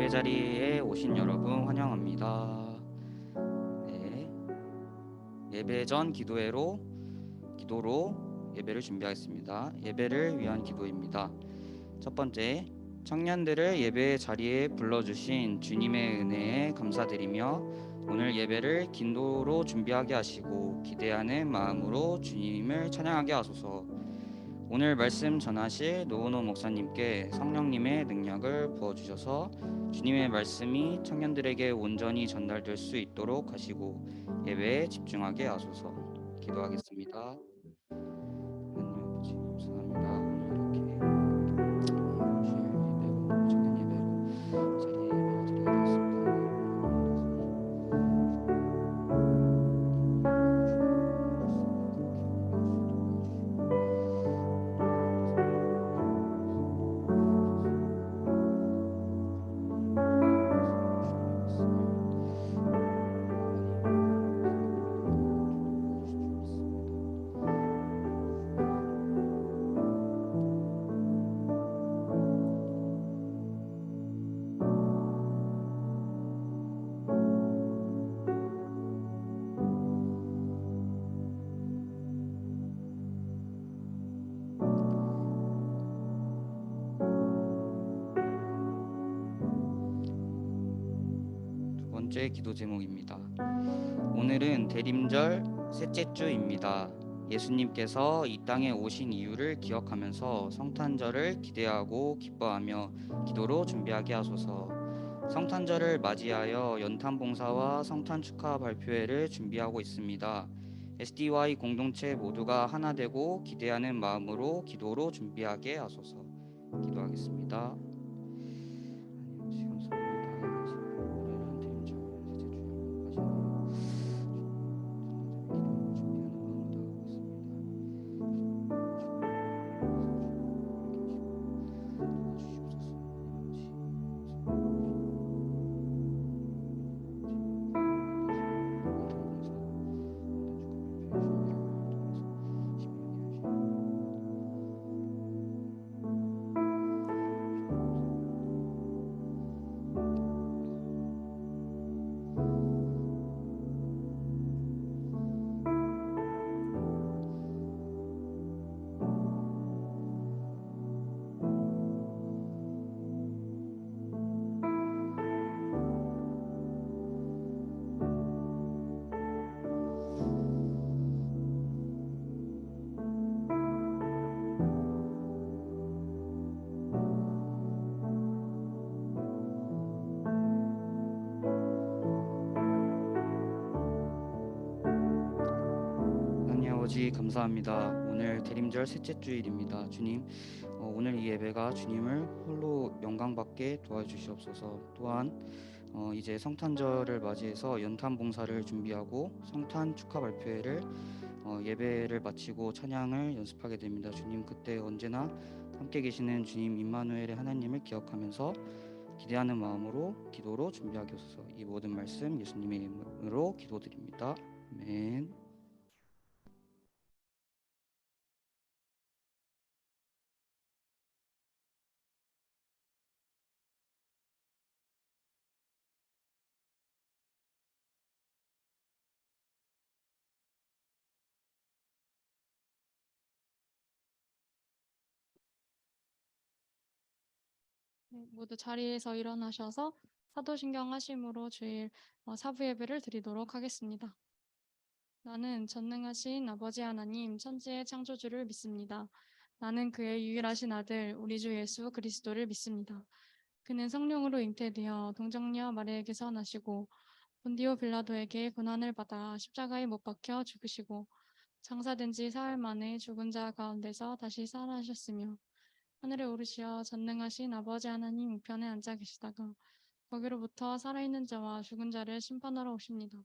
예배 자리에 오신 여러분 환영합니다. 네, 예배 전 기도로 예배를 준비하겠습니다. 예배를 위한 기도입니다. 첫 번째, 청년들을 예배 자리에 불러주신 주님의 은혜에 감사드리며 오늘 예배를 기도로 준비하게 하시고 기대하는 마음으로 주님을 찬양하게 하소서. 오늘 말씀 전하실 노은호 목사님께 성령님의 능력을 부어주셔서 주님의 말씀이 청년들에게 온전히 전달될 수 있도록 하시고 예배에 집중하게 하소서. 기도하겠습니다. 하나님 아버지 감사합니다. 두 번째 기도 제목입니다. 오늘은 대림절 셋째 주입니다. 예수님께서 이 땅에 오신 이유를 기억하면서 성탄절을 기대하고 기뻐하며 기도로 준비하게 하소서. 성탄절을 맞이하여 연탄 봉사와 성탄 축하 발표회를 준비하고 있습니다. SDY 공동체 모두가 하나 되고 기대하는 마음으로 기도로 준비하게 하소서. 기도하겠습니다. 아버지 감사합니다. 오늘 대림절 셋째 주일입니다. 주님, 오늘 이 예배가 주님을 홀로 영광받게 도와주시옵소서. 또한 이제 성탄절을 맞이해서 연탄 봉사를 준비하고 성탄 축하 발표회를 예배를 마치고 찬양을 연습하게 됩니다. 주님, 그때 언제나 함께 계시는 주님 임마누엘의 하나님을 기억하면서 기대하는 마음으로 기도로 준비하게 하소서. 이 모든 말씀 예수님의 이름으로 기도드립니다. 아멘. 네, 모두 자리에서 일어나셔서 사도신경 하심으로 주일 사부 예배를 드리도록 하겠습니다. 나는 전능하신 아버지 하나님 천지의 창조주를 믿습니다. 나는 그의 유일하신 아들 우리 주 예수 그리스도를 믿습니다. 그는 성령으로 잉태되어 동정녀 마리아에게서 나시고 본디오 빌라도에게 고난을 받아 십자가에 못 박혀 죽으시고 장사된 지 사흘 만에 죽은 자 가운데서 다시 살아나셨으며 하늘에 오르시어 전능하신 아버지 하나님 우편에 앉아 계시다가 거기로부터 살아있는 자와 죽은 자를 심판하러 오십니다.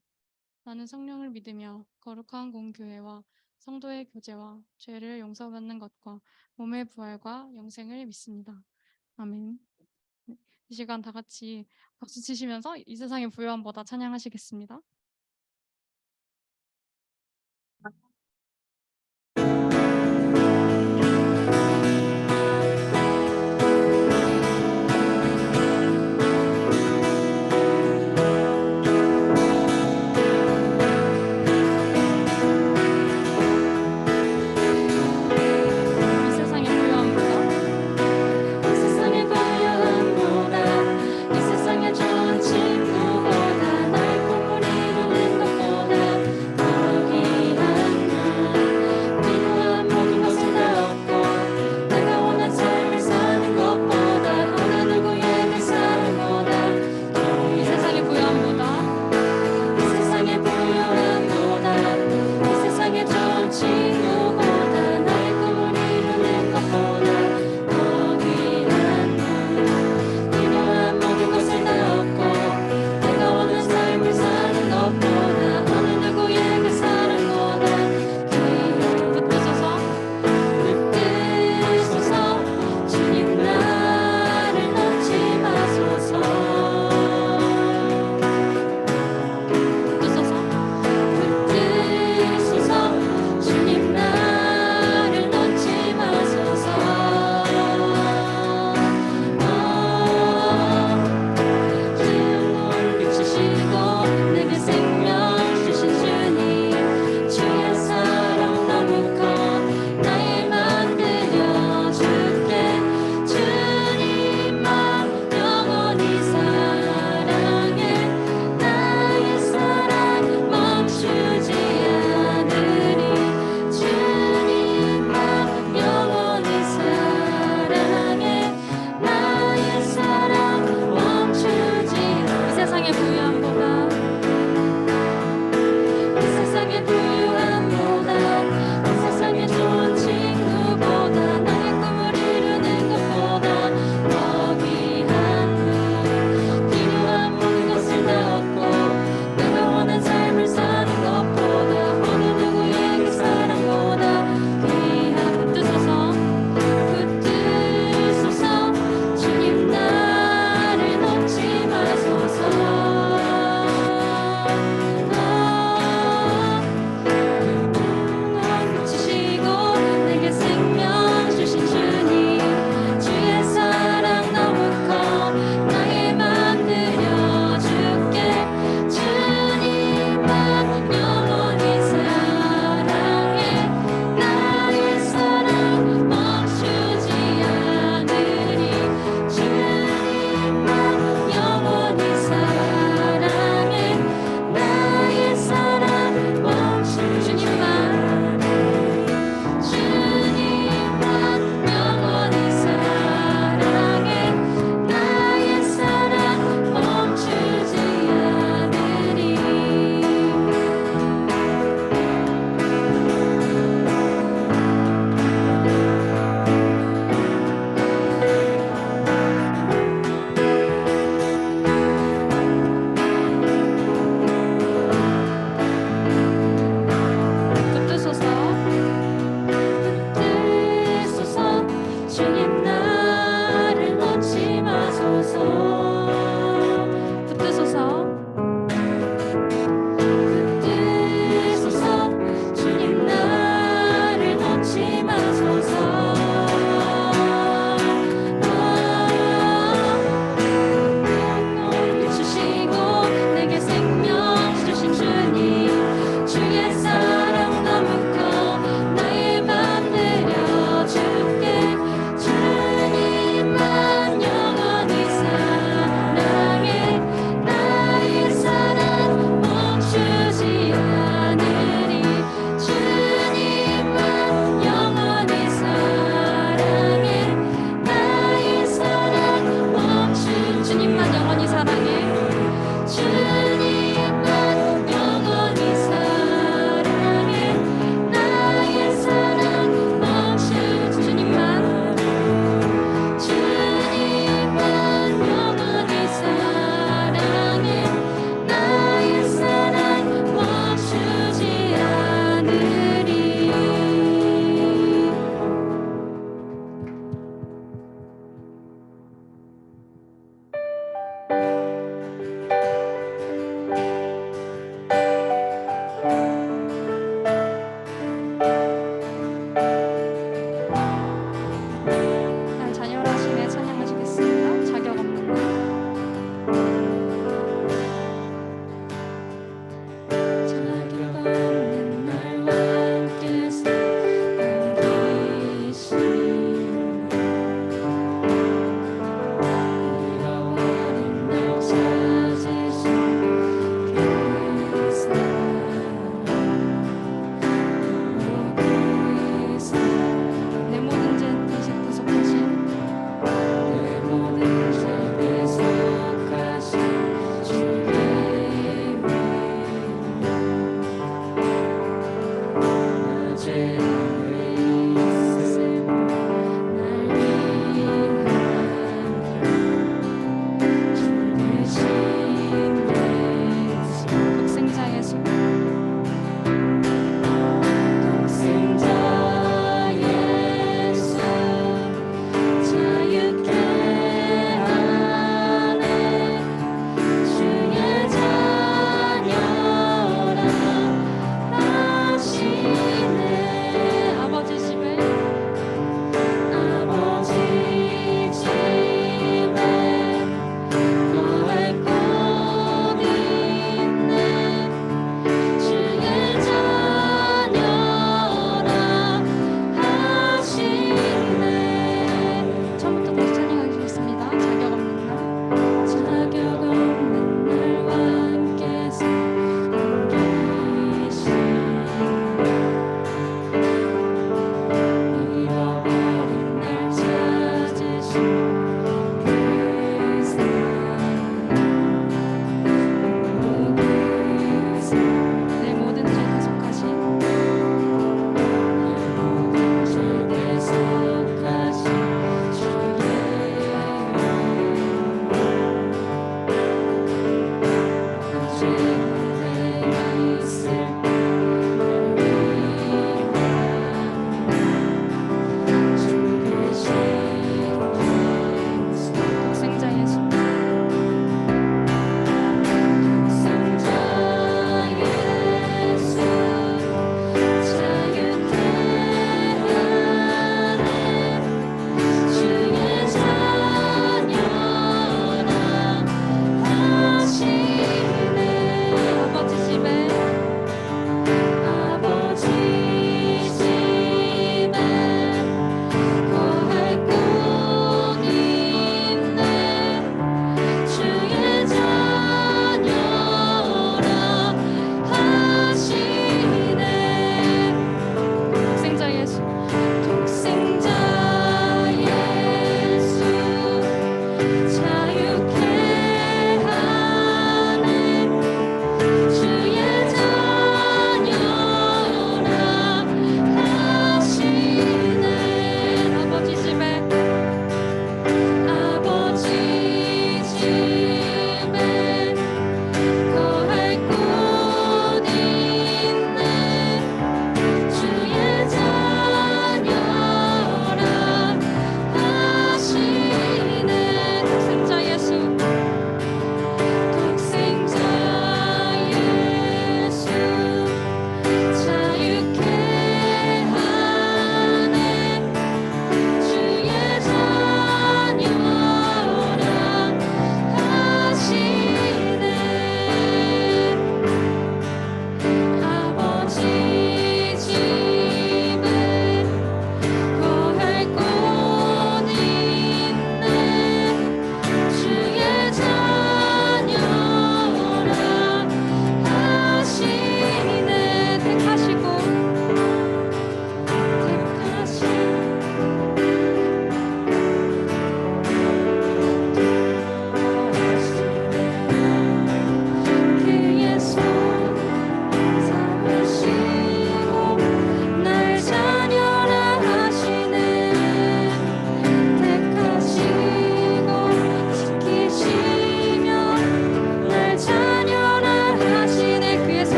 나는 성령을 믿으며 거룩한 공교회와 성도의 교제와 죄를 용서받는 것과 몸의 부활과 영생을 믿습니다. 아멘. 이 시간 다 같이 박수 치시면서 이 세상의 부요함보다 찬양하시겠습니다.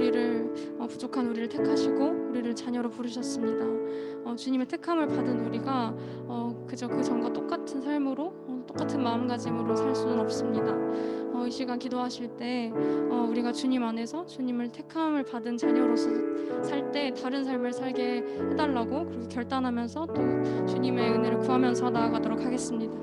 우리를 부족한 우리를 택하시고 우리를 자녀로 부르셨습니다. 주님의 택함을 받은 우리가 그저 그 전과 똑같은 삶으로 똑같은 마음가짐으로 살 수는 없습니다. 이 시간 기도하실 때 우리가 주님 안에서 주님을 택함을 받은 자녀로서 살 때 다른 삶을 살게 해달라고 그렇게 결단하면서 또 주님의 은혜를 구하면서 나아가도록 하겠습니다.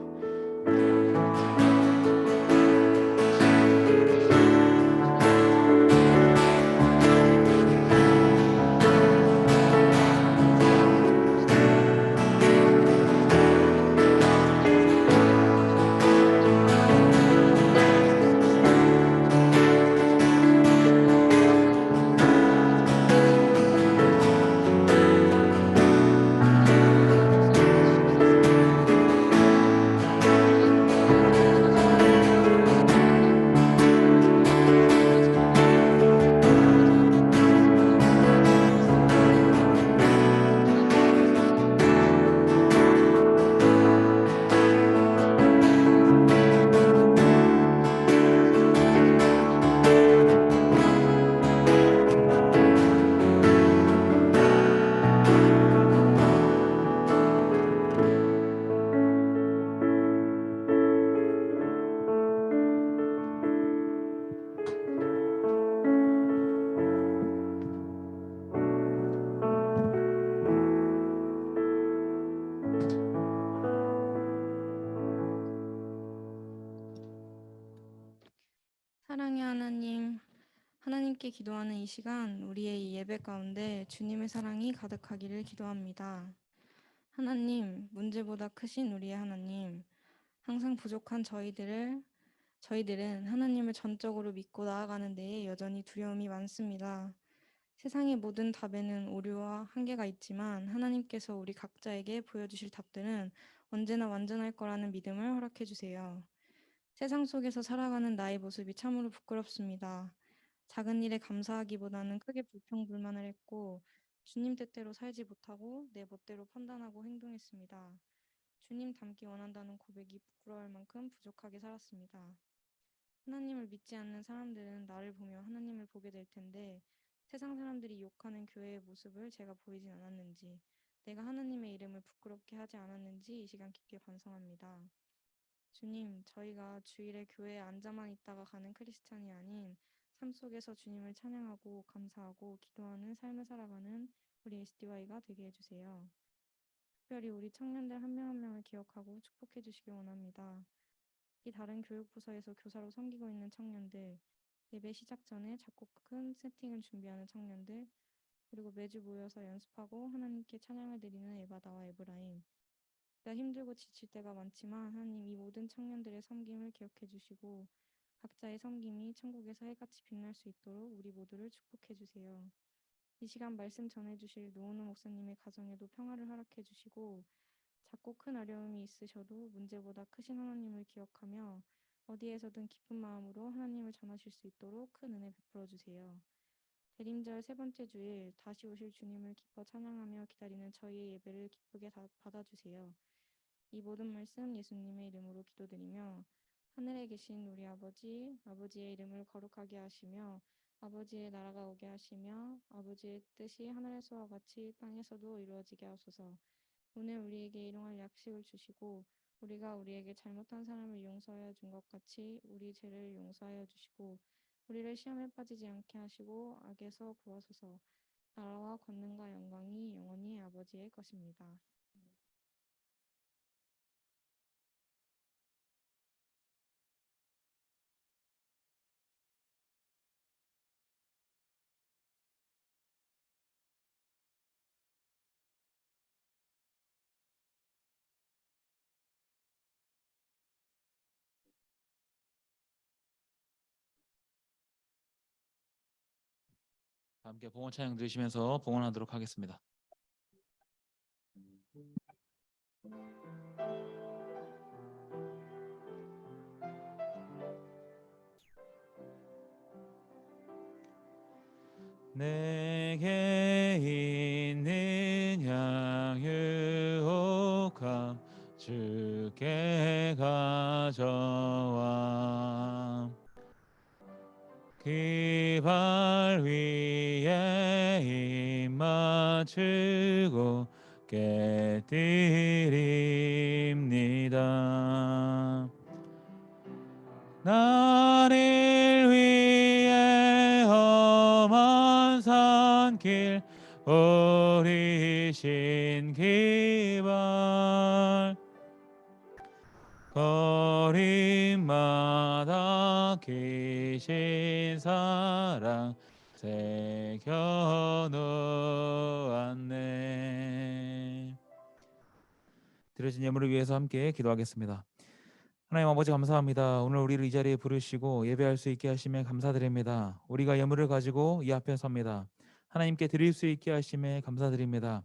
사랑의 하나님, 하나님께 기도하는 이 시간, 우리의 이 예배 가운데 주님의 사랑이 가득하기를 기도합니다. 하나님, 문제보다 크신 우리의 하나님, 항상 부족한 저희들은 하나님을 전적으로 믿고 나아가는 데에 여전히 두려움이 많습니다. 세상의 모든 답에는 오류와 한계가 있지만 하나님께서 우리 각자에게 보여주실 답들은 언제나 완전할 거라는 믿음을 허락해 주세요. 세상 속에서 살아가는 나의 모습이 참으로 부끄럽습니다. 작은 일에 감사하기보다는 크게 불평불만을 했고 주님 뜻대로 살지 못하고 내 멋대로 판단하고 행동했습니다. 주님 닮기 원한다는 고백이 부끄러울 만큼 부족하게 살았습니다. 하나님을 믿지 않는 사람들은 나를 보며 하나님을 보게 될 텐데 세상 사람들이 욕하는 교회의 모습을 제가 보이진 않았는지, 내가 하나님의 이름을 부끄럽게 하지 않았는지 이 시간 깊게 반성합니다. 주님, 저희가 주일에 교회에 앉아만 있다가 가는 크리스찬이 아닌 삶 속에서 주님을 찬양하고 감사하고 기도하는 삶을 살아가는 우리 SDY가 되게 해주세요. 특별히 우리 청년들 한 명 한 명을 기억하고 축복해 주시기 원합니다. 이 다른 교육부서에서 교사로 섬기고 있는 청년들, 예배 시작 전에 작고 큰 세팅을 준비하는 청년들, 그리고 매주 모여서 연습하고 하나님께 찬양을 드리는 에바다와 에브라임, 힘들고 지칠 때가 많지만 하나님 이 모든 청년들의 섬김을 기억해 주시고 각자의 섬김이 천국에서 해같이 빛날 수 있도록 우리 모두를 축복해 주세요. 이 시간 말씀 전해주실 노은우 목사님의 가정에도 평화를 허락해 주시고 작고 큰 어려움이 있으셔도 문제보다 크신 하나님을 기억하며 어디에서든 기쁜 마음으로 하나님을 전하실 수 있도록 큰 은혜 베풀어 주세요. 대림절 세 번째 주일 다시 오실 주님을 기뻐 찬양하며 기다리는 저희의 예배를 기쁘게 받아주세요. 이 모든 말씀 예수님의 이름으로 기도드리며 하늘에 계신 우리 아버지의 이름을 거룩하게 하시며 아버지의 나라가 오게 하시며 아버지의 뜻이 하늘에서와 같이 땅에서도 이루어지게 하소서. 오늘 우리에게 일용할 약식을 주시고 우리가 우리에게 잘못한 사람을 용서하여 준 것 같이 우리 죄를 용서하여 주시고 우리를 시험에 빠지지 않게 하시고 악에서 구하소서. 나라와 권능과 영광이 영원히 아버지의 것입니다. 함께 봉헌 찬양 들으시면서 봉헌하도록 하겠습니다. 내게 있는 양유혹함 주께 가져와 그 발 위 위에 입맞추고 깨드립니다. 나를 위해 험한 산길 오리신 기발 거리마다 계신 사랑 새겨놓았네. 드려진 예물을 위해서 함께 기도하겠습니다. 하나님 아버지 감사합니다. 오늘 우리를 이 자리에 부르시고 예배할 수 있게 하심에 감사드립니다. 우리가 예물을 가지고 이 앞에 섭니다. 하나님께 드릴 수 있게 하심에 감사드립니다.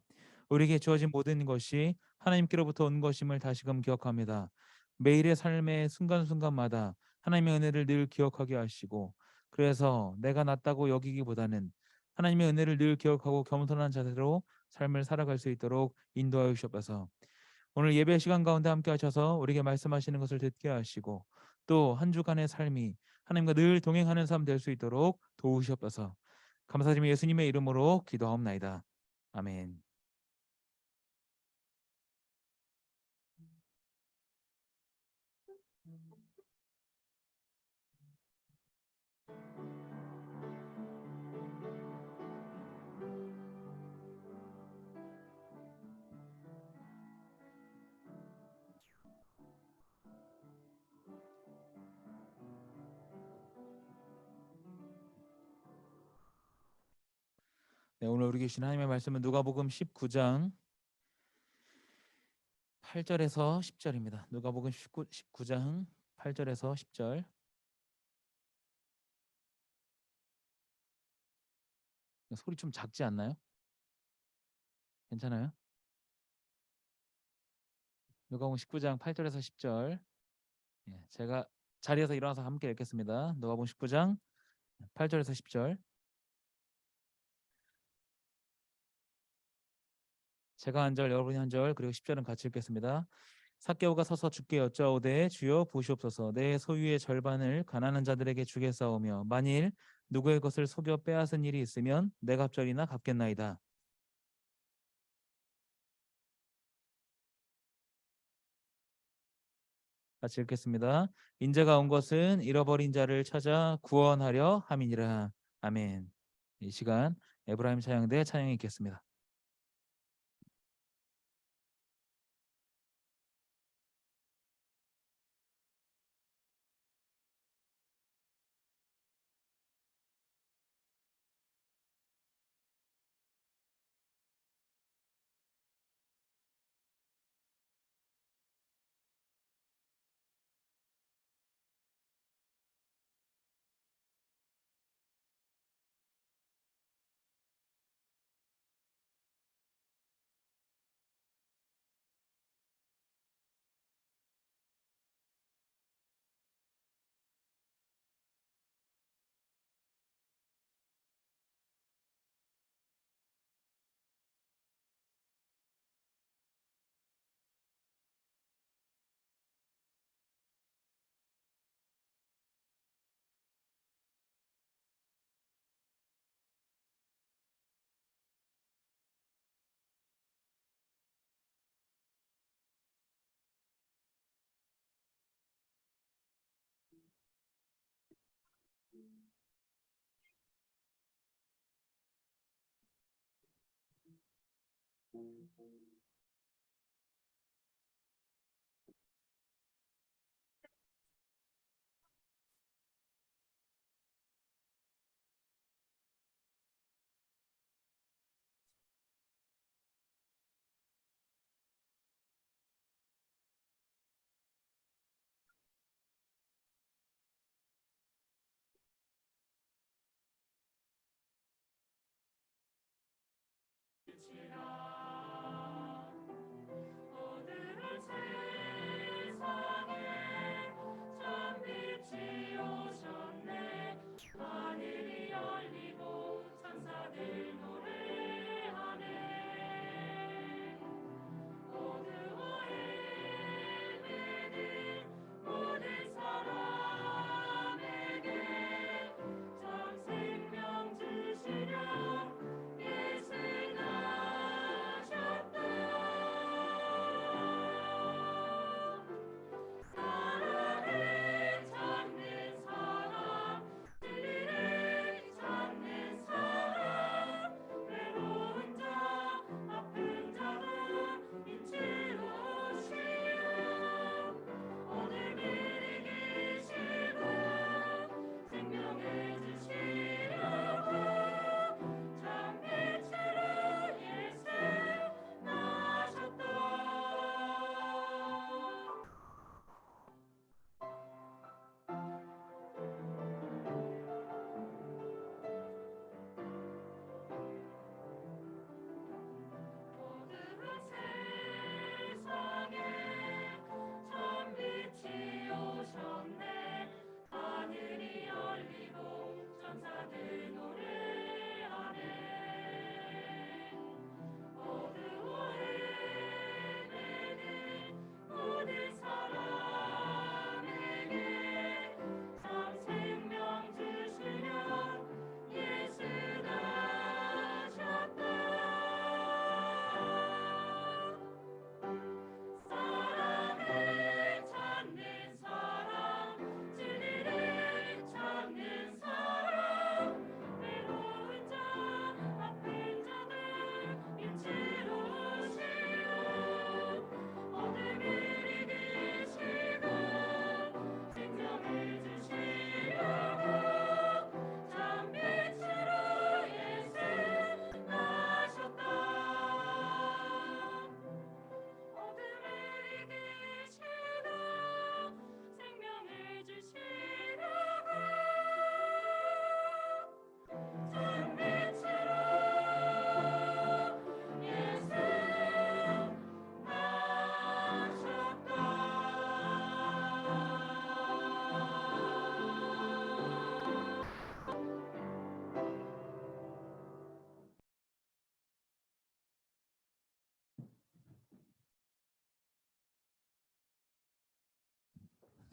우리에게 주어진 모든 것이 하나님께로부터 온 것임을 다시금 기억합니다. 매일의 삶의 순간순간마다 하나님의 은혜를 늘 기억하게 하시고, 그래서 내가 낫다고 여기기보다는 하나님의 은혜를 늘 기억하고 겸손한 자세로 삶을 살아갈 수 있도록 인도하여 주옵소서. 오늘 예배 시간 가운데 함께 하셔서 우리에게 말씀하시는 것을 듣게 하시고, 또 한 주간의 삶이 하나님과 늘 동행하는 삶 될 수 있도록 도우시옵소서. 감사드리며 예수님의 이름으로 기도하옵나이다. 아멘. 네, 오늘 우리 계신 하나님의 말씀은 누가복음 19장 8절에서 10절입니다. 누가복음 19장 8절에서 10절. 소리 좀 작지 않나요? 괜찮아요? 누가복음 19장 8절에서 10절. 제가 자리에서 일어나서 함께 읽겠습니다. 누가복음 19장 8절에서 10절. 제가 한 절, 여러분이 한 절, 그리고 10절은 같이 읽겠습니다. 삭개오가 서서 주께 여짜오되 주여 보시옵소서, 내 소유의 절반을 가난한 자들에게 주겠사오며 만일 누구의 것을 속여 빼앗은 일이 있으면 내 갑절이나 갚겠나이다. 같이 읽겠습니다. 인자가 온 것은 잃어버린 자를 찾아 구원하려 함이니라. 아멘. 이 시간 에브라임 찬양대 찬양이 있겠습니다.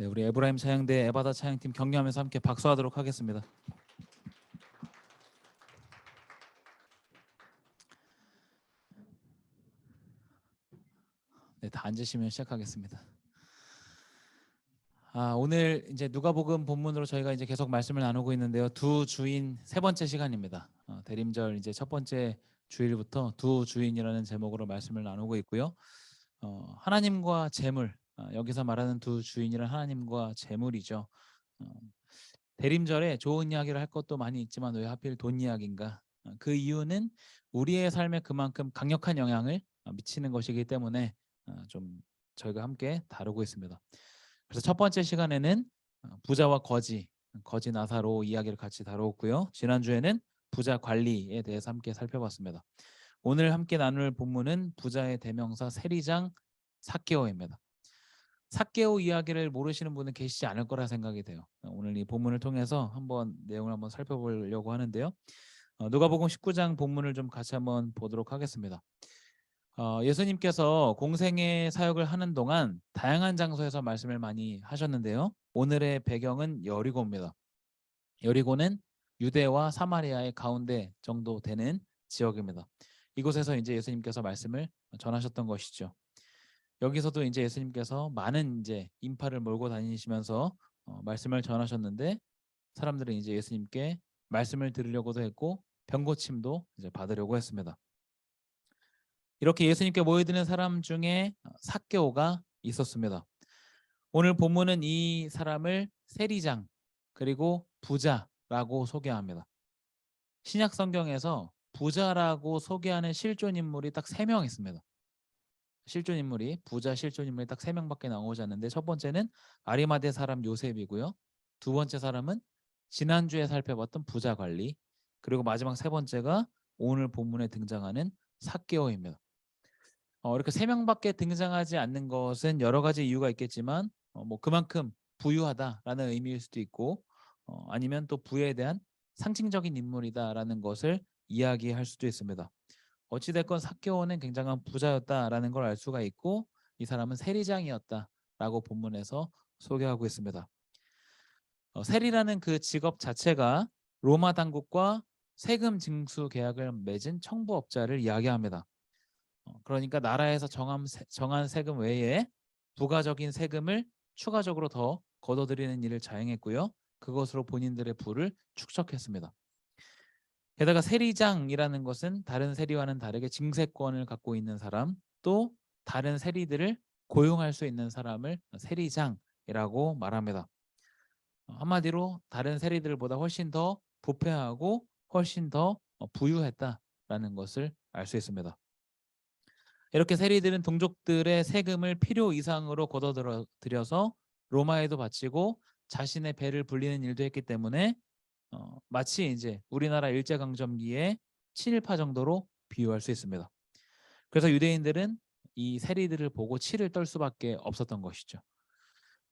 네, 우리 에브라임 찬양대 에바다 찬양팀 격려하면서 함께 박수하도록 하겠습니다. 네, 다 앉으시면 시작하겠습니다. 오늘 이제 누가복음 본문으로 저희가 이제 계속 말씀을 나누고 있는데요. 두 주인 세 번째 시간입니다. 대림절 이제 첫 번째 주일부터 두 주인이라는 제목으로 말씀을 나누고 있고요. 하나님과 재물, 여기서 말하는 두 주인이란 하나님과 재물이죠. 대림절에 좋은 이야기를 할 것도 많이 있지만 왜 하필 돈 이야기인가? 그 이유는 우리의 삶에 그만큼 강력한 영향을 미치는 것이기 때문에 좀 저희가 함께 다루고 있습니다. 그래서 첫 번째 시간에는 부자와 거지 나사로 이야기를 같이 다루었고요. 지난주에는 부자 관리에 대해서 함께 살펴봤습니다. 오늘 함께 나눌 본문은 부자의 대명사 세리장 삭개오입니다. 삭개오 이야기를 모르시는 분은 계시지 않을 거라 생각이 돼요. 오늘 이 본문을 통해서 한번 내용을 한번 살펴보려고 하는데요. 누가복음 19장 본문을 좀 같이 한번 보도록 하겠습니다. 예수님께서 공생의 사역을 하는 동안 다양한 장소에서 말씀을 많이 하셨는데요. 오늘의 배경은 여리고입니다. 여리고는 유대와 사마리아의 가운데 정도 되는 지역입니다. 이곳에서 이제 예수님께서 말씀을 전하셨던 것이죠. 여기서도 이제 예수님께서 많은 이제 인파를 몰고 다니시면서 말씀을 전하셨는데 사람들은 이제 예수님께 말씀을 들으려고도 했고 병고침도 이제 받으려고 했습니다. 이렇게 예수님께 모여드는 사람 중에 삭개오가 있었습니다. 오늘 본문은 이 사람을 세리장 그리고 부자라고 소개합니다. 신약 성경에서 부자라고 소개하는 실존 인물이 딱 3명 있습니다. 실존 인물이 부자 실존 인물이 딱 3명밖에 나오지 않는데 첫 번째는 아리마대 사람 요셉이고요. 두 번째 사람은 지난주에 살펴봤던 부자 관리, 그리고 마지막 세 번째가 오늘 본문에 등장하는 삭개오입니다. 이렇게 3명밖에 등장하지 않는 것은 여러 가지 이유가 있겠지만 뭐 그만큼 부유하다라는 의미일 수도 있고 아니면 또 부에 대한 상징적인 인물이다라는 것을 이야기할 수도 있습니다. 어찌됐건 삭개오는 굉장한 부자였다라는 걸 알 수가 있고 이 사람은 세리장이었다라고 본문에서 소개하고 있습니다. 세리라는 그 직업 자체가 로마 당국과 세금 징수 계약을 맺은 청부업자를 이야기합니다. 그러니까 나라에서 정한 세금 외에 부가적인 세금을 추가적으로 더 걷어들이는 일을 자행했고요. 그것으로 본인들의 부를 축적했습니다. 게다가 세리장이라는 것은 다른 세리와는 다르게 징세권을 갖고 있는 사람, 또 다른 세리들을 고용할 수 있는 사람을 세리장이라고 말합니다. 한마디로 다른 세리들보다 훨씬 더 부패하고 훨씬 더 부유했다라는 것을 알 수 있습니다. 이렇게 세리들은 동족들의 세금을 필요 이상으로 걷어들여서 로마에도 바치고 자신의 배를 불리는 일도 했기 때문에 마치 이제 우리나라 일제강점기의 친일파 정도로 비유할 수 있습니다. 그래서 유대인들은 이 세리들을 보고 치를 떨 수밖에 없었던 것이죠.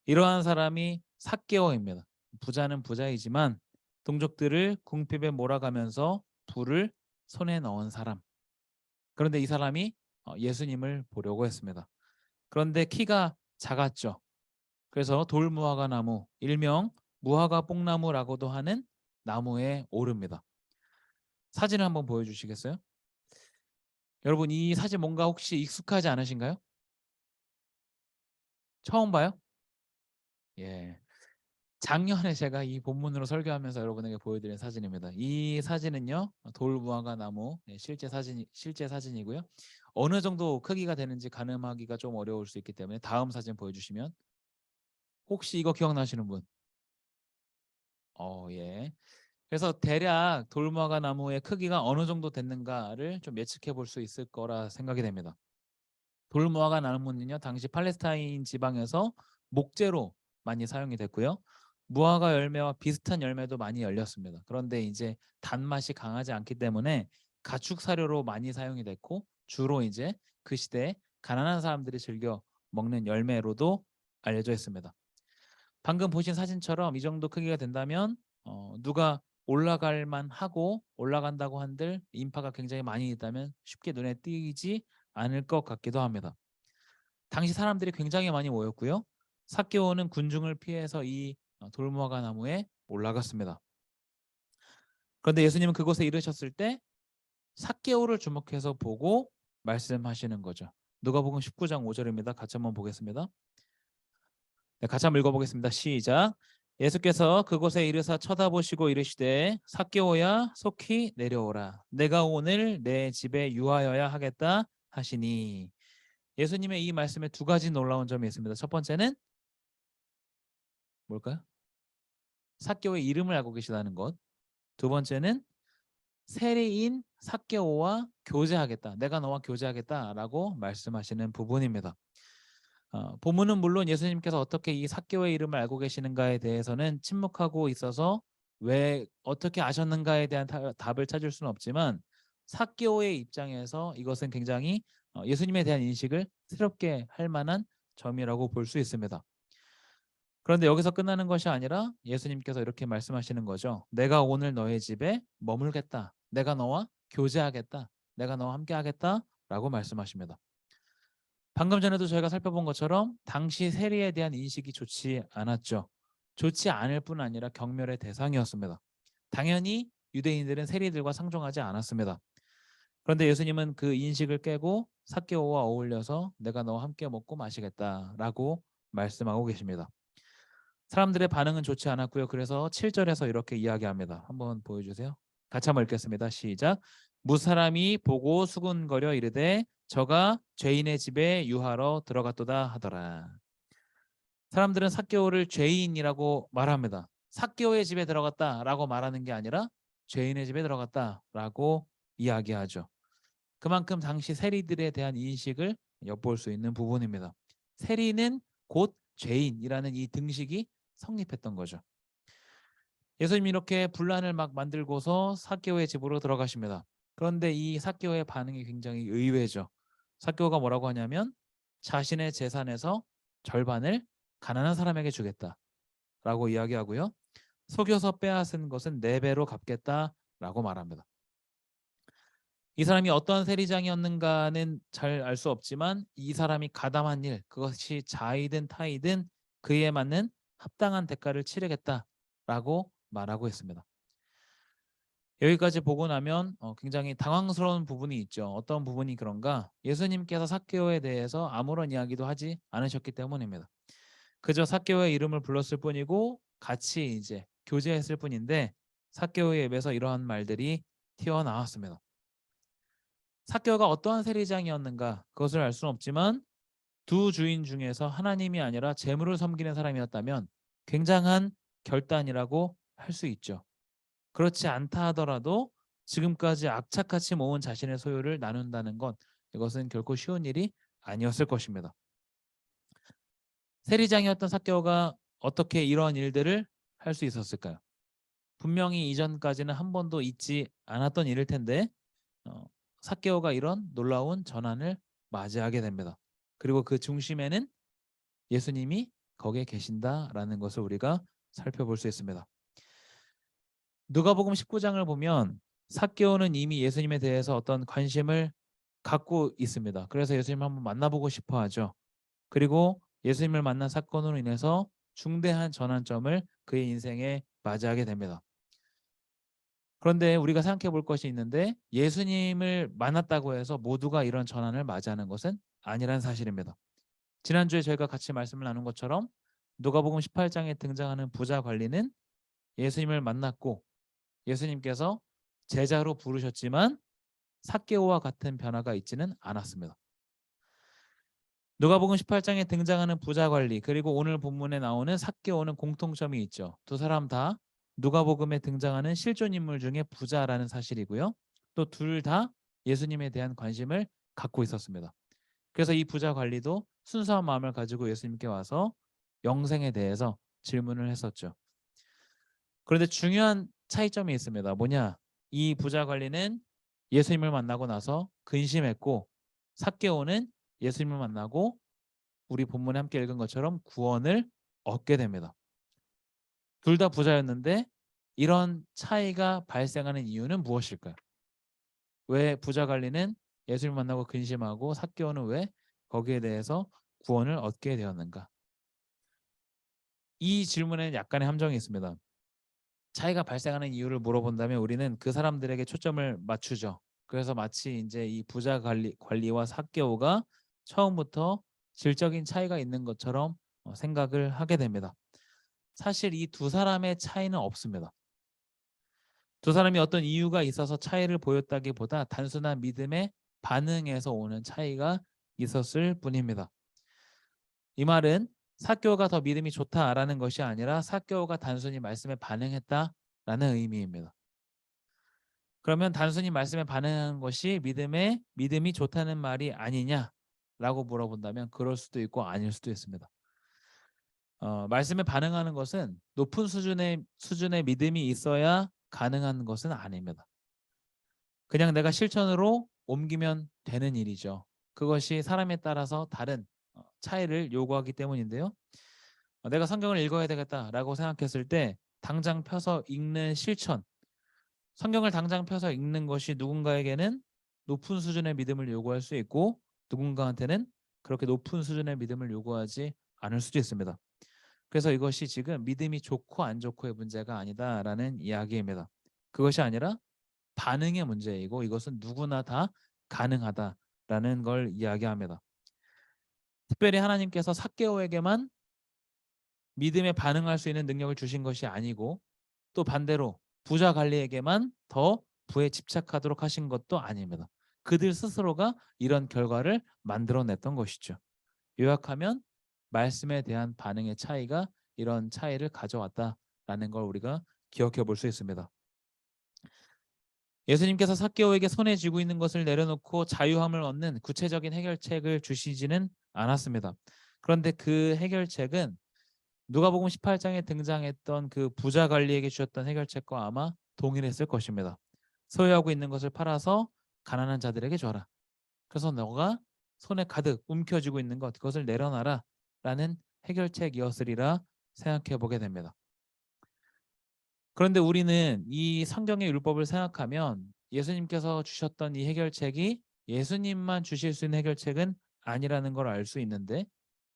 이러한 사람이 삭개오입니다. 부자는 부자이지만 동족들을 궁핍에 몰아가면서 부를 손에 넣은 사람. 그런데 이 사람이 예수님을 보려고 했습니다. 그런데 키가 작았죠. 그래서 돌무화과 나무, 일명 무화과 뽕나무라고도 하는 나무에 오릅니다. 사진을 한번 보여주시겠어요? 여러분 이 사진 뭔가 혹시 익숙하지 않으신가요? 처음 봐요? 예. 작년에 제가 이 본문으로 설교하면서 여러분에게 보여드린 사진입니다. 이 사진은요 돌무화과 나무 실제 사진이고요. 어느 정도 크기가 되는지 가늠하기가 좀 어려울 수 있기 때문에 다음 사진 보여주시면 혹시 이거 기억나시는 분? 예. 그래서 대략 돌무화과 나무의 크기가 어느 정도 됐는가를 좀 예측해 볼 수 있을 거라 생각이 됩니다. 돌무화과 나무는요 당시 팔레스타인 지방에서 목재로 많이 사용이 됐고요. 무화과 열매와 비슷한 열매도 많이 열렸습니다. 그런데 이제 단맛이 강하지 않기 때문에 가축 사료로 많이 사용이 됐고 주로 이제 그 시대에 가난한 사람들이 즐겨 먹는 열매로도 알려져 있습니다. 방금 보신 사진처럼 이 정도 크기가 된다면 누가 올라갈 만하고 올라간다고 한들 인파가 굉장히 많이 있다면 쉽게 눈에 띄지 않을 것 같기도 합니다. 당시 사람들이 굉장히 많이 모였고요. 삭개오는 군중을 피해서 이 돌무화과 나무에 올라갔습니다. 그런데 예수님은 그곳에 이르셨을 때 삭개오를 주목해서 보고 말씀하시는 거죠. 누가복음 19장 5절입니다. 같이 한번 보겠습니다. 네, 같이 한번 읽어보겠습니다. 시작. 예수께서 그곳에 이르사 쳐다보시고 이르시되 삭개오야 속히 내려오라. 내가 오늘 내 집에 유하여야 하겠다 하시니. 예수님의 이 말씀에 두 가지 놀라운 점이 있습니다. 첫 번째는 뭘까요? 삭개오의 이름을 알고 계시다는 것. 두 번째는 세리인 삭개오와 교제하겠다. 내가 너와 교제하겠다라고 말씀하시는 부분입니다. 본문은 물론 예수님께서 어떻게 이 삭개오의 이름을 알고 계시는가에 대해서는 침묵하고 있어서 왜 어떻게 아셨는가에 대한 답을 찾을 수는 없지만 삭개오의 입장에서 이것은 굉장히 예수님에 대한 인식을 새롭게 할 만한 점이라고 볼 수 있습니다. 그런데 여기서 끝나는 것이 아니라 예수님께서 이렇게 말씀하시는 거죠. 내가 오늘 너의 집에 머물겠다. 내가 너와 교제하겠다. 내가 너와 함께 하겠다. 라고 말씀하십니다. 방금 전에도 저희가 살펴본 것처럼 당시 세리에 대한 인식이 좋지 않았죠. 좋지 않을 뿐 아니라 경멸의 대상이었습니다. 당연히 유대인들은 세리들과 상종하지 않았습니다. 그런데 예수님은 그 인식을 깨고 삭개오와 어울려서 내가 너와 함께 먹고 마시겠다라고 말씀하고 계십니다. 사람들의 반응은 좋지 않았고요. 그래서 7절에서 이렇게 이야기합니다. 한번 보여주세요. 같이 한번 읽겠습니다. 시작. 무사람이 보고 수군거려 이르되 저가 죄인의 집에 유하러 들어갔도다 하더라. 사람들은 삭개오를 죄인이라고 말합니다. 삭개오의 집에 들어갔다라고 말하는 게 아니라 죄인의 집에 들어갔다라고 이야기하죠. 그만큼 당시 세리들에 대한 인식을 엿볼 수 있는 부분입니다. 세리는 곧 죄인이라는 이 등식이 성립했던 거죠. 예수님이 이렇게 분란을 막 만들고서 삭개오의 집으로 들어가십니다. 그런데 이 삭개오의 반응이 굉장히 의외죠. 삭개오가 뭐라고 하냐면 자신의 재산에서 절반을 가난한 사람에게 주겠다라고 이야기하고요. 속여서 빼앗은 것은 4배로 갚겠다라고 말합니다. 이 사람이 어떤 세리장이었는가는 잘 알 수 없지만 이 사람이 가담한 일, 그것이 자이든 타이든 그에 맞는 합당한 대가를 치르겠다라고 말하고 있습니다. 여기까지 보고 나면 굉장히 당황스러운 부분이 있죠. 어떤 부분이 그런가? 예수님께서 삭개오에 대해서 아무런 이야기도 하지 않으셨기 때문입니다. 그저 삭개오의 이름을 불렀을 뿐이고 같이 이제 교제했을 뿐인데 삭개오의 입에서 이러한 말들이 튀어나왔습니다. 삭개오가 어떠한 세리장이었는가 그것을 알 수는 없지만 두 주인 중에서 하나님이 아니라 재물을 섬기는 사람이었다면 굉장한 결단이라고 할 수 있죠. 그렇지 않다 하더라도 지금까지 악착같이 모은 자신의 소유를 나눈다는 것, 이것은 결코 쉬운 일이 아니었을 것입니다. 세리장이었던 삭개오가 어떻게 이러한 일들을 할 수 있었을까요? 분명히 이전까지는 한 번도 있지 않았던 일일 텐데 삭개오가 이런 놀라운 전환을 맞이하게 됩니다. 그리고 그 중심에는 예수님이 거기에 계신다라는 것을 우리가 살펴볼 수 있습니다. 누가복음 19장을 보면 삭개오는 이미 예수님에 대해서 어떤 관심을 갖고 있습니다. 그래서 예수님을 한번 만나보고 싶어 하죠. 그리고 예수님을 만난 사건으로 인해서 중대한 전환점을 그의 인생에 맞이하게 됩니다. 그런데 우리가 생각해 볼 것이 있는데 예수님을 만났다고 해서 모두가 이런 전환을 맞이하는 것은 아니란 사실입니다. 지난주에 저희가 같이 말씀을 나눈 것처럼 누가복음 18장에 등장하는 부자 관리는 예수님을 만났고 예수님께서 제자로 부르셨지만 삭개오와 같은 변화가 있지는 않았습니다. 누가복음 18장에 등장하는 부자 관리 그리고 오늘 본문에 나오는 삭개오는 공통점이 있죠. 두 사람 다 누가복음에 등장하는 실존 인물 중에 부자라는 사실이고요. 또 둘 다 예수님에 대한 관심을 갖고 있었습니다. 그래서 이 부자 관리도 순수한 마음을 가지고 예수님께 와서 영생에 대해서 질문을 했었죠. 그런데 중요한 차이점이 있습니다. 뭐냐? 이 부자 관리는 예수님을 만나고 나서 근심했고 삭개오는 예수님을 만나고 우리 본문에 함께 읽은 것처럼 구원을 얻게 됩니다. 둘 다 부자였는데 이런 차이가 발생하는 이유는 무엇일까요? 왜 부자 관리는 예수님을 만나고 근심하고 삭개오는 왜 거기에 대해서 구원을 얻게 되었는가? 이 질문에는 약간의 함정이 있습니다. 차이가 발생하는 이유를 물어본다면 우리는 그 사람들에게 초점을 맞추죠. 그래서 마치 이제 이 부자 관리와 사개오가 처음부터 질적인 차이가 있는 것처럼 생각을 하게 됩니다. 사실 이 두 사람의 차이는 없습니다. 두 사람이 어떤 이유가 있어서 차이를 보였다기보다 단순한 믿음의 반응에서 오는 차이가 있었을 뿐입니다. 이 말은 사개오가 더 믿음이 좋다라는 것이 아니라 사개오가 단순히 말씀에 반응했다라는 의미입니다. 그러면 단순히 말씀에 반응하는 것이 믿음이 좋다는 말이 아니냐라고 물어본다면 그럴 수도 있고 아닐 수도 있습니다. 말씀에 반응하는 것은 높은 수준의 믿음이 있어야 가능한 것은 아닙니다. 그냥 내가 실천으로 옮기면 되는 일이죠. 그것이 사람에 따라서 다른 차이를 요구하기 때문인데요. 내가 성경을 읽어야 되겠다라고 생각했을 때 당장 펴서 읽는 실천, 성경을 당장 펴서 읽는 것이 누군가에게는 높은 수준의 믿음을 요구할 수 있고 누군가한테는 그렇게 높은 수준의 믿음을 요구하지 않을 수도 있습니다. 그래서 이것이 지금 믿음이 좋고 안 좋고의 문제가 아니다라는 이야기입니다. 그것이 아니라 반응의 문제이고 이것은 누구나 다 가능하다라는 걸 이야기합니다. 특별히 하나님께서 삭개오에게만 믿음에 반응할 수 있는 능력을 주신 것이 아니고 또 반대로 부자 관리에게만 더 부에 집착하도록 하신 것도 아닙니다. 그들 스스로가 이런 결과를 만들어냈던 것이죠. 요약하면 말씀에 대한 반응의 차이가 이런 차이를 가져왔다라는 걸 우리가 기억해 볼 수 있습니다. 예수님께서 삭개오에게 손에 쥐고 있는 것을 내려놓고 자유함을 얻는 구체적인 해결책을 주시지는 않았습니다. 그런데 그 해결책은 누가복음 18장에 등장했던 그 부자 관리에게 주셨던 해결책과 아마 동일했을 것입니다. 소유하고 있는 것을 팔아서 가난한 자들에게 줘라. 그래서 너가 손에 가득 움켜쥐고 있는 것 그것을 내려놔라 라는 해결책이었으리라 생각해 보게 됩니다. 그런데 우리는 이 성경의 율법을 생각하면 예수님께서 주셨던 이 해결책이 예수님만 주실 수 있는 해결책은 아니라는 걸 알 수 있는데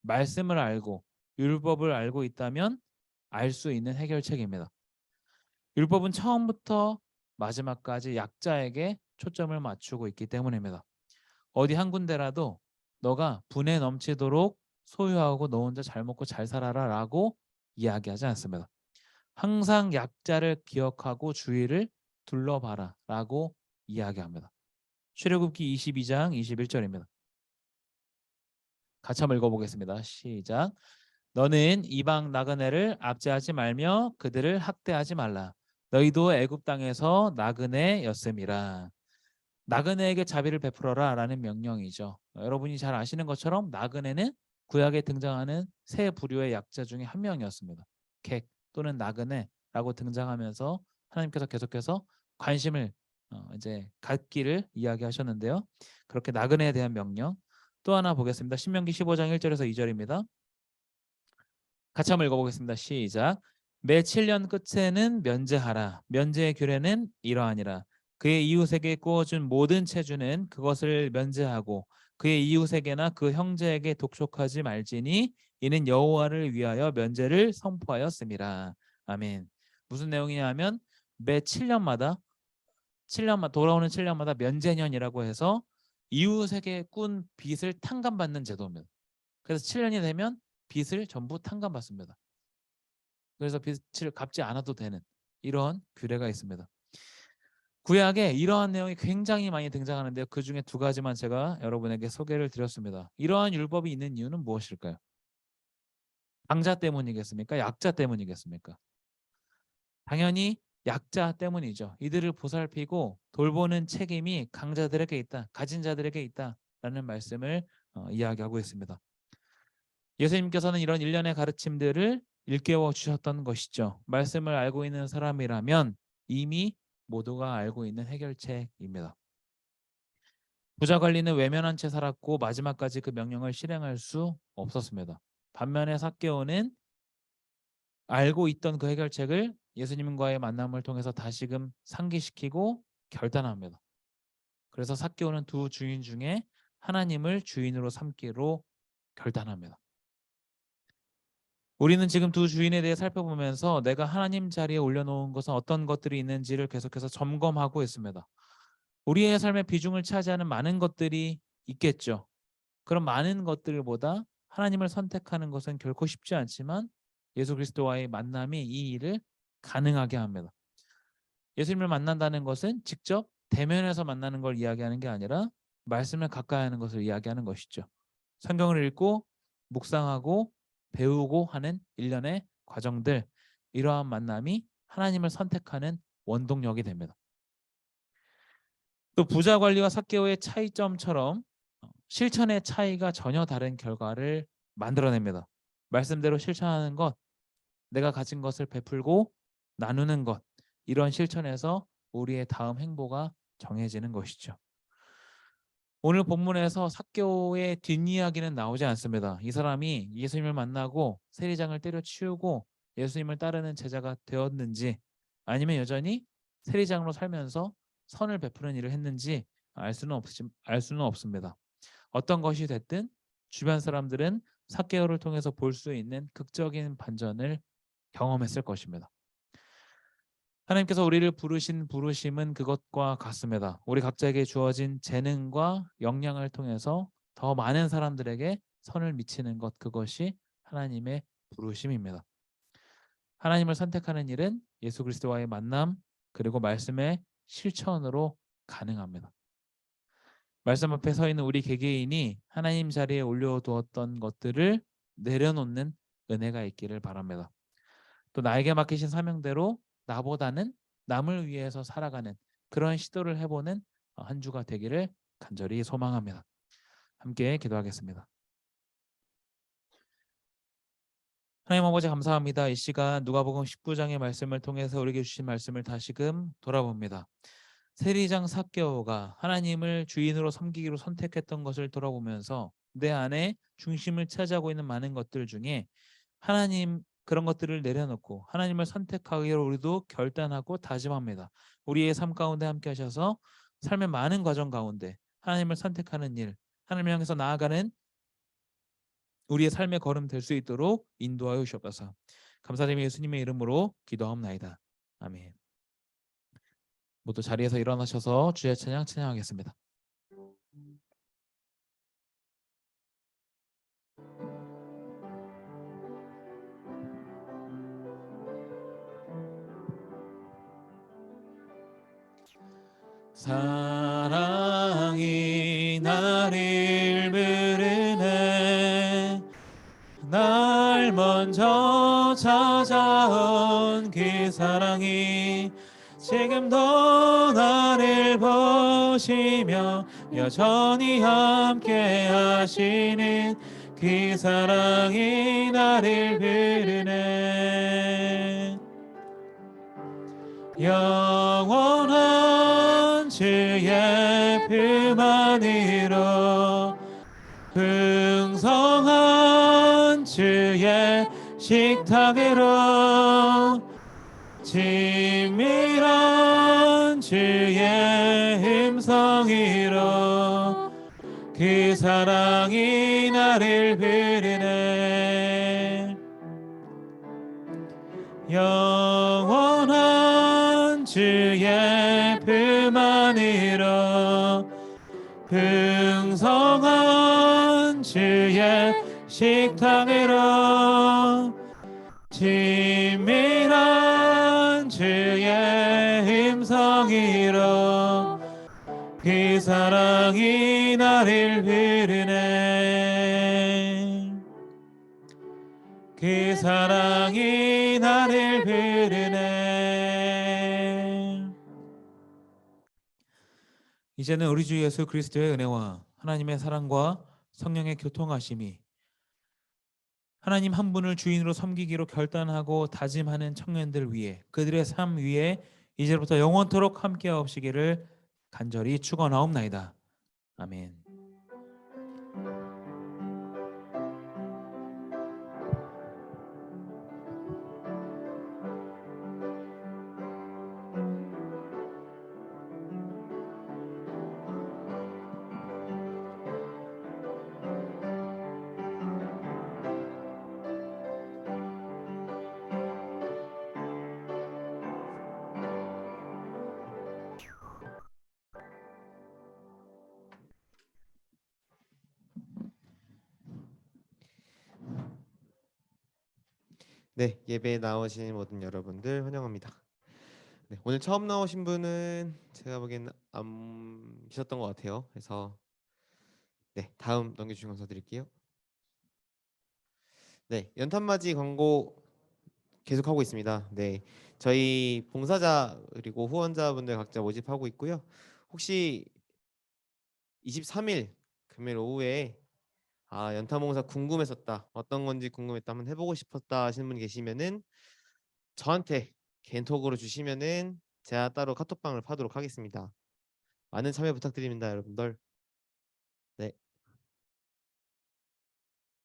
말씀을 알고 율법을 알고 있다면 알 수 있는 해결책입니다. 율법은 처음부터 마지막까지 약자에게 초점을 맞추고 있기 때문입니다. 어디 한 군데라도 너가 분에 넘치도록 소유하고 너 혼자 잘 먹고 잘 살아라 라고 이야기하지 않습니다. 항상 약자를 기억하고 주의를 둘러봐라 라고 이야기합니다. 출애굽기 22장 21절입니다. 같이 한번 읽어보겠습니다. 시작. 너는 이방 나그네를 압제하지 말며 그들을 학대하지 말라. 너희도 애굽 땅에서 나그네였음이라. 나그네에게 자비를 베풀어라 라는 명령이죠. 여러분이 잘 아시는 것처럼 나그네는 구약에 등장하는 세 부류의 약자 중에 한 명이었습니다. 객 또는 나그네라고 등장하면서 하나님께서 계속해서 관심을 이제 갖기를 이야기하셨는데요. 그렇게 나그네에 대한 명령 또 하나 보겠습니다. 신명기 15장 1절에서 2절입니다. 같이 한번 읽어보겠습니다. 시작. 매 7년 끝에는 면제하라. 면제의 규례는 이러하니라. 그의 이웃에게 구워준 모든 채주는 그것을 면제하고 그의 이웃에게나 그 형제에게 독촉하지 말지니 이는 여호와를 위하여 면제를 선포하였음이라. 아멘. 무슨 내용이냐면 매 7년마다 돌아오는 7년마다 면제년이라고 해서 이웃에게 꾼 빚을 탕감받는 제도입니다. 그래서 7년이 되면 빚을 전부 탕감받습니다. 그래서 빚을 갚지 않아도 되는 이런 규례가 있습니다. 구약에 이러한 내용이 굉장히 많이 등장하는데요. 그 중에 두 가지만 제가 여러분에게 소개를 드렸습니다. 이러한 율법이 있는 이유는 무엇일까요? 강자 때문이겠습니까? 약자 때문이겠습니까? 당연히 약자 때문이죠. 이들을 보살피고 돌보는 책임이 강자들에게 있다, 가진 자들에게 있다라는 말씀을 이야기하고 있습니다. 예수님께서는 이런 일련의 가르침들을 일깨워 주셨던 것이죠. 말씀을 알고 있는 사람이라면 이미 모두가 알고 있는 해결책입니다. 부자 관리는 외면한 채 살았고 마지막까지 그 명령을 실행할 수 없었습니다. 반면에 삭개오는 알고 있던 그 해결책을 예수님과의 만남을 통해서 다시금 상기시키고 결단합니다. 그래서 삭개오는 두 주인 중에 하나님을 주인으로 삼기로 결단합니다. 우리는 지금 두 주인에 대해 살펴보면서 내가 하나님 자리에 올려놓은 것은 어떤 것들이 있는지를 계속해서 점검하고 있습니다. 우리의 삶의 비중을 차지하는 많은 것들이 있겠죠. 그런 많은 것들보다 하나님을 선택하는 것은 결코 쉽지 않지만 예수 그리스도와의 만남이 이 일을 가능하게 합니다. 예수님을 만난다는 것은 직접 대면해서 만나는 걸 이야기하는 게 아니라 말씀을 가까이 하는 것을 이야기하는 것이죠. 성경을 읽고 묵상하고 배우고 하는 일련의 과정들, 이러한 만남이 하나님을 선택하는 원동력이 됩니다. 또 부자 관리와 삭개오의 차이점처럼 실천의 차이가 전혀 다른 결과를 만들어냅니다. 말씀대로 실천하는 것, 내가 가진 것을 베풀고 나누는 것, 이런 실천에서 우리의 다음 행보가 정해지는 것이죠. 오늘 본문에서 삭개오의 뒷이야기는 나오지 않습니다. 이 사람이 예수님을 만나고 세리장을 때려치우고 예수님을 따르는 제자가 되었는지, 아니면 여전히 세리장으로 살면서 선을 베푸는 일을 했는지 알 수는 없습니다. 어떤 것이 됐든 주변 사람들은 삭개오를 통해서 볼 수 있는 극적인 반전을 경험했을 것입니다. 하나님께서 우리를 부르신 부르심은 그것과 같습니다. 우리 각자에게 주어진 재능과 역량을 통해서 더 많은 사람들에게 선을 미치는 것, 그것이 하나님의 부르심입니다. 하나님을 선택하는 일은 예수 그리스도와의 만남 그리고 말씀의 실천으로 가능합니다. 말씀 앞에 서 있는 우리 개개인이 하나님 자리에 올려두었던 것들을 내려놓는 은혜가 있기를 바랍니다. 또 나에게 맡기신 사명대로 나보다는 남을 위해서 살아가는 그런 시도를 해보는 한 주가 되기를 간절히 소망합니다. 함께 기도하겠습니다. 하나님 아버지 감사합니다. 이 시간 누가복음 19장의 말씀을 통해서 우리에게 주신 말씀을 다시금 돌아봅니다. 세리장 삭개오가 하나님을 주인으로 섬기기로 선택했던 것을 돌아보면서 내 안에 중심을 차지하고 있는 많은 것들 중에 하나님, 그런 것들을 내려놓고 하나님을 선택하기로 우리도 결단하고 다짐합니다. 우리의 삶 가운데 함께 하셔서 삶의 많은 과정 가운데 하나님을 선택하는 일, 하나님을 향해서 나아가는 우리의 삶의 걸음 될 수 있도록 인도하여 주옵소서. 감사드리며 예수님의 이름으로 기도하옵나이다. 아멘. 모두 자리에서 일어나셔서 주의 찬양 찬양하겠습니다. 사랑이 나를 부르네, 날 먼저 찾아온 그 사랑이 지금도 나를 보시며 여전히 함께 하시는 그 사랑이 나를 부르네. 영원한 주의 품 안으로 풍성한 주의 식탁으로 친밀한 주의 음성으로 그 사랑이 나를 부르네. 영원한 주의 품 안으로 풍성한 주의 식탁으로 친밀한 주의 음성으로 그 사랑이 나를 부르네. 그 사랑이 나를 부르네. 이제는 우리 주 예수 그리스도의 은혜와 하나님의 사랑과 성령의 교통하심이 하나님 한 분을 주인으로 섬기기로 결단하고 다짐하는 청년들 위해, 그들의 삶 위에 이제부터 영원토록 함께하옵시기를 간절히 축원하옵나이다. 아멘. 네, 예배에 나오신 모든 여러분들 환영합니다. 네, 오늘 처음 나오신 분은 제가 보기에는 안 계셨던 것 같아요. 그래서 네, 다음 넘겨주시면 감사드릴게요. 네, 연탄맞이 광고 계속하고 있습니다. 네, 저희 봉사자 그리고 후원자분들 각자 모집하고 있고요. 혹시 23일 금요일 오후에 연탄봉사 궁금했었다, 어떤 건지 궁금했다, 한번 해보고 싶었다 하시는 분 계시면은 저한테 개인톡으로 주시면은 제가 따로 카톡방을 파도록 하겠습니다. 많은 참여 부탁드립니다, 여러분들. 네,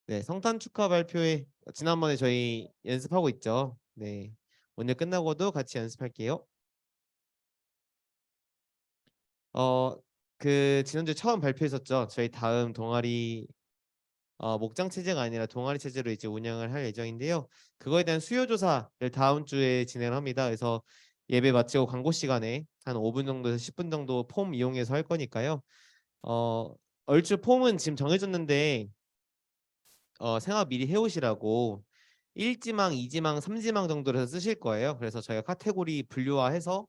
네, 성탄 축하 발표회 지난번에 저희 연습하고 있죠. 네, 오늘 끝나고도 같이 연습할게요. 그 지난주에 처음 발표했었죠. 저희 다음 동아리 목장 체제가 아니라 동아리 체제로 이제 운영을 할 예정인데요. 그거에 대한 수요 조사를 다음 주에 진행을 합니다. 그래서 예배 마치고 광고 시간에 한 5분 정도에서 10분 정도 폼 이용해서 할 거니까요. 얼추 폼은 지금 정해졌는데 생각 미리 해오시라고 1지망, 2지망, 3지망 정도로 해서 쓰실 거예요. 그래서 저희가 카테고리 분류화해서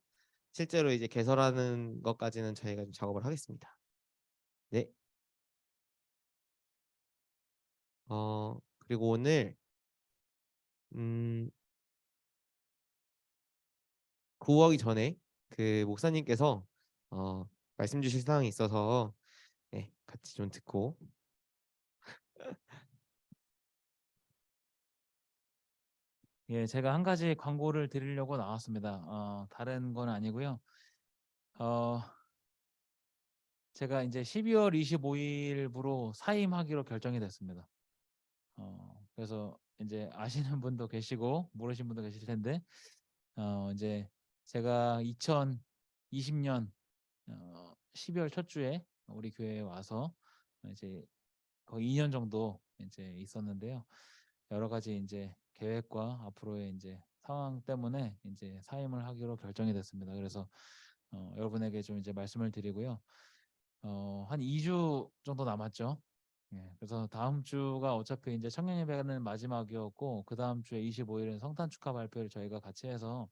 실제로 이제 개설하는 것까지는 저희가 좀 작업을 하겠습니다. 네. 그리고 오늘 구호하기 전에 그 목사님께서 어, 말씀 주실 사항이 있어서 네, 같이 좀 듣고 예, 제가 한 가지 광고를 드리려고 나왔습니다. 다른 건 아니고요. 어, 제가 이제 12월 25일부로 사임하기로 결정이 됐습니다. 그래서 이제 아시는 분도 계시고 모르시는 분도 계실 텐데 이제 제가 2020년 12월 첫 주에 우리 교회에 와서 이제 거의 2년 정도 이제 있었는데요. 여러 가지 이제 계획과 앞으로의 이제 상황 때문에 이제 사임을 하기로 결정이 됐습니다. 그래서 여러분에게 좀 이제 말씀을 드리고요. 한 2주 정도 남았죠. 예, 그래서 다음 주가 어차피 이제 청년 예배는 마지막이었고 그 다음 주에 25일은 성탄 축하 발표를 저희가 같이 해서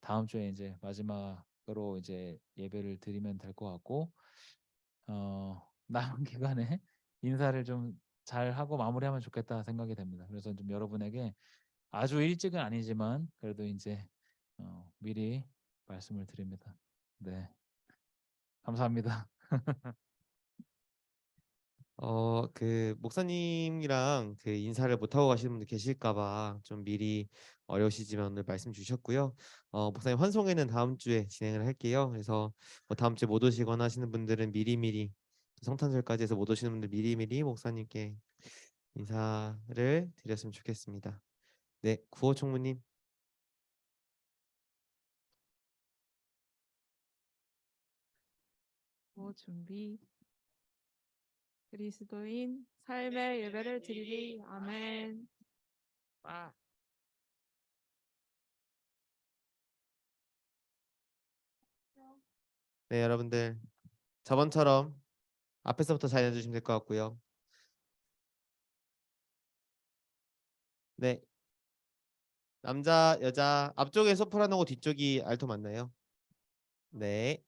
다음 주에 이제 마지막으로 이제 예배를 드리면 될 것 같고 남은 기간에 인사를 좀 잘 하고 마무리하면 좋겠다 생각이 됩니다. 그래서 좀 여러분에게 아주 일찍은 아니지만 그래도 이제 미리 말씀을 드립니다. 네, 감사합니다. 그 목사님이랑 그 인사를 못 하고 가시는 분들 계실까봐 좀 미리 어려우시지만 오늘 말씀 주셨고요. 목사님 환송회는 다음 주에 진행을 할게요. 그래서 뭐 다음 주에 못 오시거나 하시는 분들은 미리미리 성탄절까지 해서 못 오시는 분들 미리미리 목사님께 인사를 드렸으면 좋겠습니다. 네, 구호 총무님. 준비. 그리스도인 삶의 예배를 드리리. 아멘. 네, 여러분들 저번처럼 앞에서부터 잘 해주시면 될 것 같고요. 네, 남자, 여자 앞쪽에 소프라노고 뒤쪽이 알토 맞나요? 네.